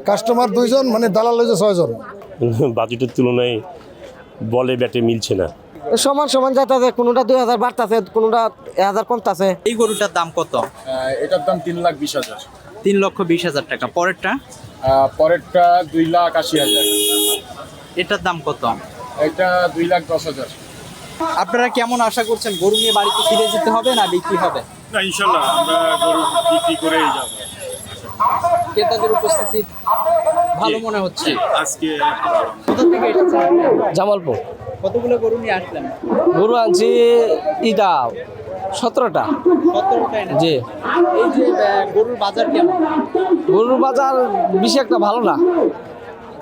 Customer 2 জন, মানে দালাল হয়েছে 6 জন। বাজেটের তুলনায় বলে ব্যাটে মিলছে না। সমান সমান যাইতেছে, কোনোটা 2000 বাড়তেছে, কোনোটা 1000 কমতেছে। এই গরুটার দাম কত? এটার দাম 3,20,000। 3,20,000 টাকা। পরেরটা? পরেরটা 2,80,000। এটার দাম কত? এটা 2,10,000। আপনারা কেমন আশা করছেন, গরু নিয়ে বাড়িতে ফিরে যেতে হবে না বিক্রি হবে? না, ইনশাল্লাহ আমরা গরু বিক্রি করেই যাব। ক্রেতাদের উপস্থিতি ভালো মনে হচ্ছে। আজকে কোথা থেকে এসেছেন? জামালপুর। কতগুলো গরু নিয়ে আসলেন? গরু আনছি ইটা 17টা। 17টা এনেছেন? জি। এই যে গরুর বাজার কেমন? গরুর বাজার বেশি একটা ভালো না।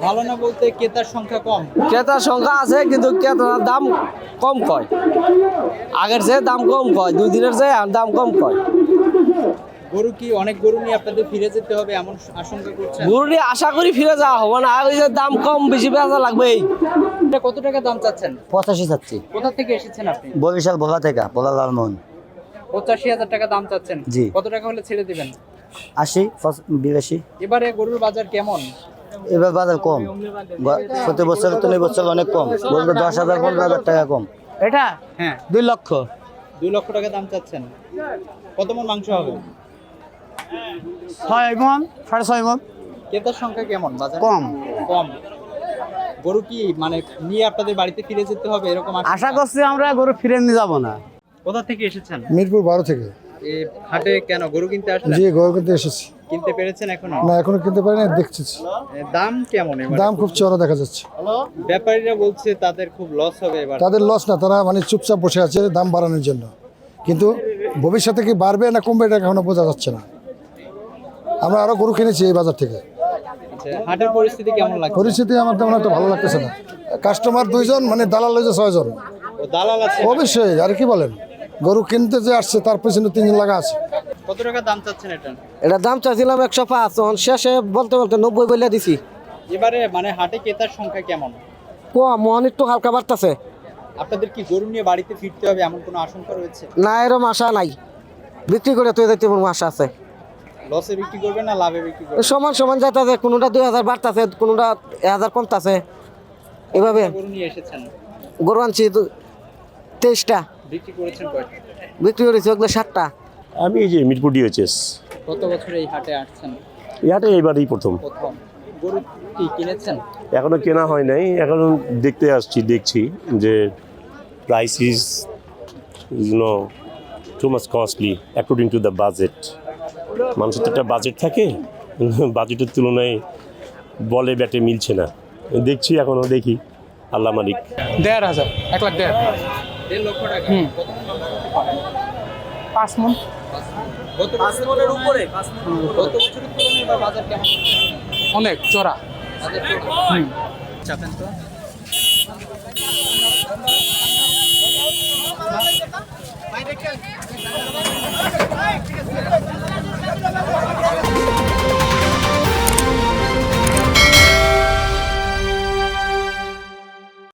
ভালো না বলতে ক্রেতার সংখ্যা কম। ক্রেতার সংখ্যা আছে, কিন্তু ক্রেতার দাম কম কয়। আগের চেয়ে দাম কম কয়, 2 দিনের চেয়ে দাম কম কয়। গরু কি অনেক গরু নিয়ে আপনাদের ফিরে যেতে হবে এমন আশঙ্কা করছেন? গরু নিয়ে আশা করি ফিরে যাওয়া হবে না, ওই যে দাম কম বেশি বেচা লাগবেই। এটা কত টাকা দাম চাচ্ছেন? 85 চাচ্ছি। কোথা থেকে এসেছেন আপনি? বরিশাল ভোলা থেকে, ভোলা লালমোহন। 85,000 টাকা দাম চাচ্ছেন? জি। কত টাকা হলে ছেড়ে দিবেন? 80, 82। এবারে গরুর বাজার কেমন? এবার বাজার কম, প্রতি বছরের তুলনায় বছর অনেক কম। বলবো 10,000, 15,000 টাকা কম। এটা হ্যাঁ, 2 লক্ষ। 2 লক্ষ টাকা দাম চাচ্ছেন। কত মন মাংস হবে? 6 মণ, 6.5 মণ। ক্রেতার সংখ্যা কেমন বাজার? কম। কম। গরু কি মানে নিয়ে আপনাদের বাড়িতে ফিরে যেতে হবে এরকম আশা করছি আমরা গরু ফিরে নিয়ে যাব না। কোথা থেকে এসেছেন? মিরপুর 12 থেকে। এই হাটে কেন গরু কিনতে আসলেন? জি, গরু কিনতে এসেছি। কিনতে পেরেছেন এখনো? না, এখনো কিনতে পারি না, দেখছি। দাম কেমন এবার? দাম খুব চড়া দেখা যাচ্ছে। ব্যাপারীরা বলছে তাদের খুব লস হবে এবার। তাদের লস না, তারা মানে চুপচাপ বসে আছে দাম বাড়ানোর জন্য, কিন্তু ভবিষ্যতে কি বাড়বে না কমবে এটা এখনো বোঝা যাচ্ছে না। আমরা আরো গরু কিনেছি এই বাজার থেকে। আচ্ছা, হাটের পরিস্থিতি কেমন লাগছে? পরিস্থিতি আমার তেমন একটা ভালো লাগতেছে না। কাস্টমার 2 জন, মানে দালাল হয়েছে 6 জন। ও দালাল আছে? অবশ্যই, আর কি বলেন, গরু কিনতে যে আসছে তার পেছনে 3 জন লাগা আছে। কত টাকা দাম চাচ্ছেন এটা? এটা দাম চাইছিলাম 105, তখন শেষে বলতে বলতে 90 বলে দিছি। এবারে মানে হাটে ক্রেতার সংখ্যা কেমন? কম, মন একটু হালকা বাড়তেছে। আপনাদের কি গরু নিয়ে বাড়িতে ফিরতে হবে এমন কোনো আশঙ্কা রয়েছে? না, এরকম আশা নাই। বিক্রি করে তুই যাইতে কোনো আশা আছে। লসে বিক্রি করবে না লাভে বিক্রি করবে? সমান সমান যাইতেছে, কোনোটা 2000 বাড়তেছে, কোনোটা 1000 কমতেছে। এভাবে গরু নিয়ে এসেছেন? গরু আনছি 23টা, বিক্রি করেছেন কয়টা? বিক্রি করেছি ওগুলো 7টা। আমি এই যে মিরপুর ডিওএইচএস, কত বছর এই হাটে আসছেন? ইয়াতে এবারই প্রথম। প্রথম। গরু কি কিনেছেন? এখনো কেনা হয় নাই, এখনো দেখতে আসছি, দেখছি যে price is too much costly according to the budget. মানুষের তো একটা বাজেট থাকে, বাজেটের তুলনায় বলে ব্যাটে মিলছে না। দেখছি, এখনো দেখি, আল্লাহ মালিক। 1,500, 1,50,000। 1.5 লক্ষ টাকা। হুম। কত মণ মাংস হতে পারে? 5 মণ। গত 5 মণের উপরে? 5 মণ। গত বছরের তুলনায় এবার বাজার কেমন? অনেক চড়া। বাজার তো হুম। চাপেন তো।